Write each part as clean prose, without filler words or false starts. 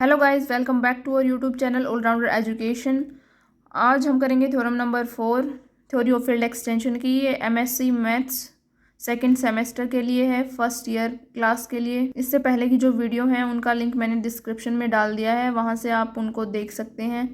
Hello guys, welcome back to our YouTube channel all rounder education. आज हम करेंगे theorem number 4 theory of field extension की। ये MSc maths second semester के लिए है, फर्स्ट ईयर क्लास के लिए। इससे पहले की जो वीडियो हैं उनका लिंक मैंने डिस्क्रिप्शन में डाल दिया है, वहाँ से आप उनको देख सकते हैं।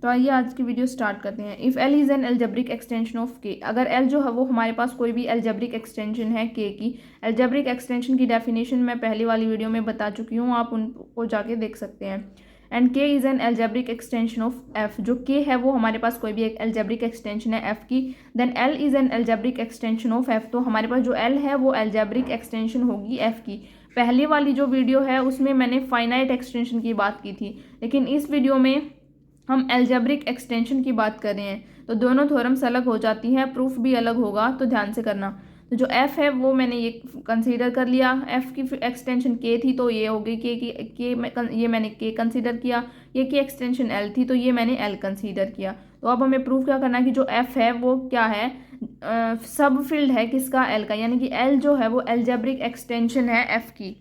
तो आइए आज की वीडियो स्टार्ट करते हैं। If L is an algebraic extension of के, अगर एल जो है वो हमारे पास कोई भी एल्जेब्रिक एक्सटेंशन है के की। एल्जेब्रिक एक्सटेंशन की डेफिनेशन मैं पहली वाली वीडियो में बता चुकी हूँ, आप उनको जाके देख सकते हैं। And K is an algebraic extension of F, जो के है वो हमारे पास कोई भी एक एल्जेब्रिक एक्सटेंशन है एफ की। Then L is an algebraic extension of F, तो हमारे पास जो एल है वो एल्जेब्रिक एक्सटेंशन होगी एफ की। पहले वाली जो वीडियो है उसमें मैंने फाइनाइट एक्सटेंशन की बात की थी, लेकिन इस वीडियो में हम एल्जेब्रिक एक्सटेंशन की बात कर रहे हैं, तो दोनों थ्योरम्स अलग हो जाती हैं, प्रूफ भी अलग होगा, तो ध्यान से करना। तो जो एफ है वो मैंने ये कंसीडर कर लिया, एफ की एक्सटेंशन के थी तो ये हो गई ये मैंने के कंसीडर किया। ये की एक्सटेंशन एल थी तो ये मैंने एल कंसीडर किया। तो अब हमें प्रूफ क्या करना है कि जो एफ है वो क्या है, सब फील्ड है किसका, एल का, यानी कि एल जो है वो एल्जेब्रिक एक्सटेंशन है एफ की।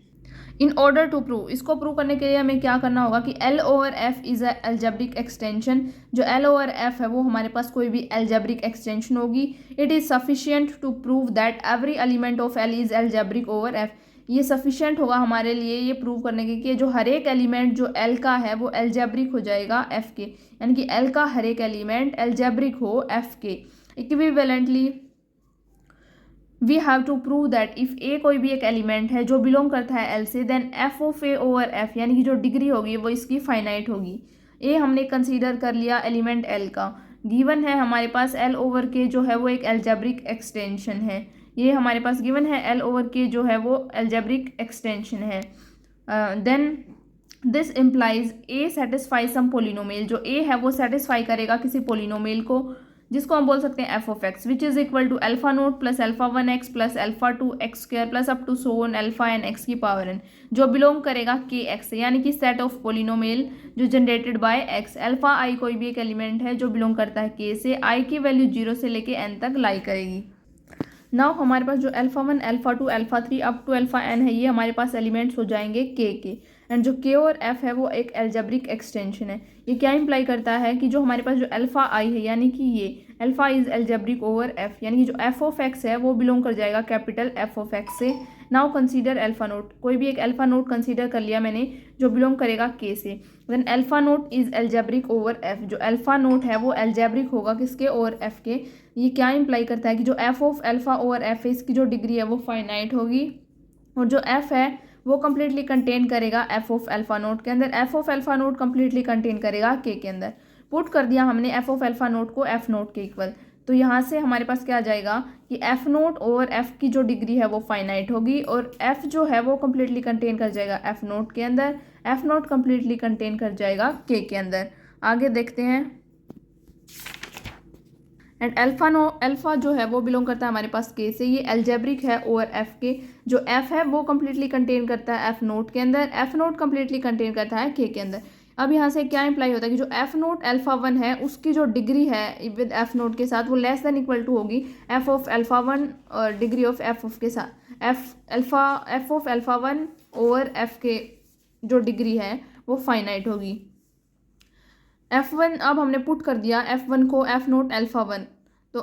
इन ऑर्डर टू प्रूव, इसको प्रूव करने के लिए हमें क्या करना होगा कि L over F is a algebraic extension. जो एल ओवर एफ है वो हमारे पास कोई भी एल्जेब्रिक एक्सटेंशन होगी। It is sufficient to prove that every element of L is algebraic over F. ये सफिशियंट होगा हमारे लिए ये प्रूव करने के कि जो हर एक एलिमेंट जो एल का है वो एल्जेब्रिक हो जाएगा एफ के, यानी कि एल का हर एक एलिमेंट एल्जेब्रिक हो एफ के। Equivalently we have to prove that if A कोई भी एक एलिमेंट है जो बिलोंग करता है एल से, then F of A over F, यानी कि जो डिग्री होगी वो इसकी फाइनाइट होगी। ए हमने कंसीडर कर लिया एलिमेंट एल का, गिवन है हमारे पास एल ओवर के जो है वो एक एल्जेब्रिक एक्सटेंशन है। ये हमारे पास गिवन है एल ओवर के जो है वो एल्जेब्रिक एक्सटेंशन है। Then this implies A satisfy some polynomial, जो ए है वो सेटिस्फाई करेगा किसी पोलिनोमियल को, जिसको हम बोल सकते हैं F of X, which is equal to alpha naught plus alpha one X plus alpha two X square plus up to so on alpha N X की पावर एन, जो बिलोंग करेगा के एक्स से, यानी कि set of polynomial जो generated by X. Alpha I कोई भी एक एलिमेंट है जो बिलोंग करता है के से, आई की वैल्यू 0 से लेके एन तक लाई करेगी। नाउ हमारे पास जो alpha one alpha two alpha three up to alpha N है, ये हमारे पास एलिमेंट्स हो जाएंगे के। एंड जो के और एफ है वो एक एल्जेब्रिक एक्सटेंशन है। ये क्या इंप्लाई करता है कि जो हमारे पास जो अल्फा आई है, यानी कि ये alpha is algebraic over F, यानी कि जो एफ ऑफ एक्स है वो बिलोंग कर जाएगा कैपिटल एफ ऑफ एक्स से। नाउ कंसीडर अल्फा नोट, कोई भी एक अल्फा नोट कंसीडर कर लिया मैंने जो बिलोंग करेगा के से। Then alpha naught is algebraic over F, जो अल्फा नोट है वो एल्जेब्रिक होगा किसके, ओवर एफ के। ये क्या इंप्लाई करता है कि जो F of alpha over F है इसकी जो डिग्री है वो फाइनाइट होगी, और जो एफ है वो कम्प्लीटली कंटेन करेगा एफ ऑफ अल्फा नोट के अंदर, F of alpha note completely contain करेगा के अंदर। पुट कर दिया हमने एफ ऑफ अल्फा नोट को एफ नोट के इक्वल, तो यहाँ से हमारे पास क्या आ जाएगा कि एफ नोट ओवर एफ की जो डिग्री है वो फाइनाइट होगी, और एफ जो है वो कम्प्लीटली कंटेन कर जाएगा एफ नोट के अंदर, एफ नोट कम्प्लीटली कंटेन कर जाएगा के अंदर। आगे देखते हैं। एंड अल्फा जो है वो बिलोंग करता है हमारे पास के से, ये एल्जेब्रिक है ओवर एफ के। जो एफ है वो कम्प्लीटली कंटेन करता है एफ नोट के अंदर, एफ नोट कम्प्लीटली कंटेन करता है के अंदर। अब यहाँ से क्या इंप्लाई होता है कि जो एफ नोट अल्फा वन है उसकी जो डिग्री है विद एफ नोट के साथ वो लेस देन इक्वल टू होगी एफ ऑफ अल्फा वन और डिग्री ऑफ एफ ऑफ के साथ, F of alpha one over F के जो डिग्री है वो फाइनाइट होगी। F1 अब हमने पुट कर दिया F1 को एफ नोट अल्फा वन, तो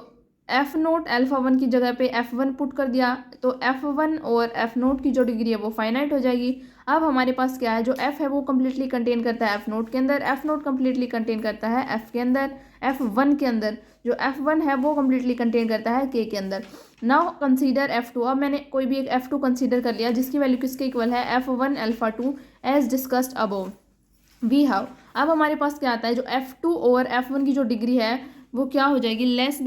एफ नोट अल्फा वन की जगह पे F1 पुट कर दिया, तो F1 और एफ नोट की जो डिग्री है वो फाइनाइट हो जाएगी। अब हमारे पास क्या है, जो F है वो कम्प्लीटली कंटेन करता है एफ नोट के अंदर, एफ नोट कम्प्लीटली कंटेन करता है F के अंदर, F1 के अंदर जो F1 है वो कम्प्लीटली कंटेन करता है के अंदर। नाउ कंसीडर F2, अब मैंने कोई भी एक F2 कंसीडर कर लिया जिसकी वैल्यू किसके इक्वल है, F1 alpha two as discussed above. We have, अब हमारे पास क्या आता है, जो F2 ओवर F1 की जो डिग्री है वो क्या हो जाएगी, लेस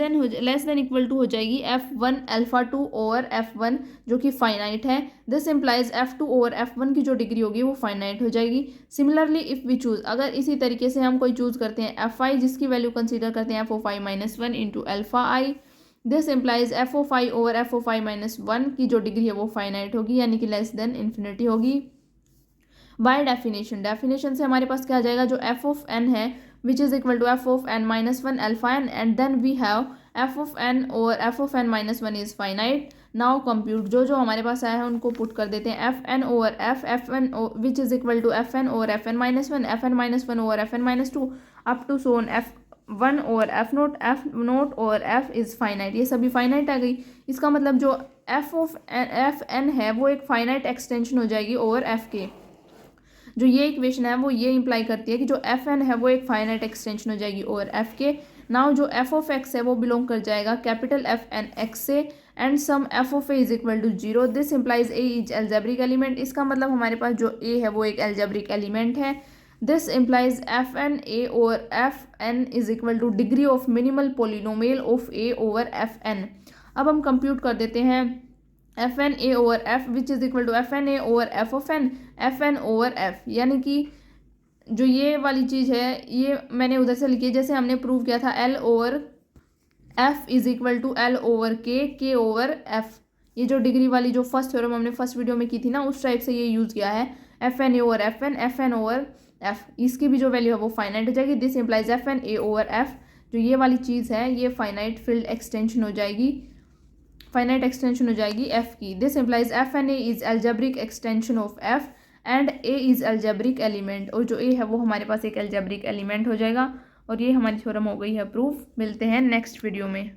देन इक्वल टू हो जाएगी F1 alpha to over F1 जो कि फाइनाइट है। This implies F2 over F1 की जो डिग्री होगी वो फाइनाइट हो जाएगी। सिमिलरली इफ़ वी चूज़, अगर इसी तरीके से हम कोई चूज़ करते हैं Fi जिसकी वैल्यू कंसीडर करते हैं F(i) minus one into alpha I, this implies F(i) over F(i) minus one की जो डिग्री है वो फाइनाइट होगी, यानी कि लेस देन इन्फिनिटी होगी। बाय डेफिनेशन से हमारे पास क्या आ जाएगा, जो एफ ऑफ एन है which is equal to F of N minus one alpha N, and then we have F of N और F of N minus one is finite. Now compute, जो हमारे पास आया है उनको पुट कर देते हैं। F N over F N which is equal to F N over F N minus one, F N minus one over F N minus two, up to so on F one over F naught over F is finite. ये सभी finite आ गई। इसका मतलब जो F N है वो एक finite extension हो जाएगी ओवर एफ के। जो ये इक्वेशन है वो ये इंप्लाई करती है कि जो एफ एन है वो एक फाइनाइट एक्सटेंशन हो जाएगी ओवर एफ के। नाउ जो एफ ऑफ एक्स है वो बिलोंग कर जाएगा कैपिटल एफ एन एक्स से, and some F of A is equal to 0। This implies A is algebraic element. इसका मतलब हमारे पास जो ए है वो एक एल्जेब्रिक एलिमेंट है। This implies F N A over F N is equal to degree of minimal polynomial of A over F N. अब हम कंप्यूट कर देते हैं F N A over F which is equal to F N A over F of F N over F. यानी कि जो ये वाली चीज़ है ये मैंने उधर से लिखी है, जैसे हमने प्रूव किया था L over F is equal to L over K over F. ये जो डिग्री वाली जो फर्स्ट थ्योरम हमने फर्स्ट वीडियो में की थी ना, उस टाइप से ये यूज़ किया है। F N A over F N over F, इसकी भी जो वैल्यू है वो फाइनाइट हो जाएगी। This implies F N A over F, जो ये वाली चीज़ है ये फाइनाइट फील्ड एक्सटेंशन हो जाएगी, फाइनाइट एक्सटेंशन हो जाएगी एफ की। This implies F N A is algebraic extension of F and A is algebraic element. और जो ए है वो हमारे पास एक एल्जेब्रिक एलिमेंट हो जाएगा। और ये हमारी थ्योरम हो गई है प्रूफ। मिलते हैं नेक्स्ट वीडियो में।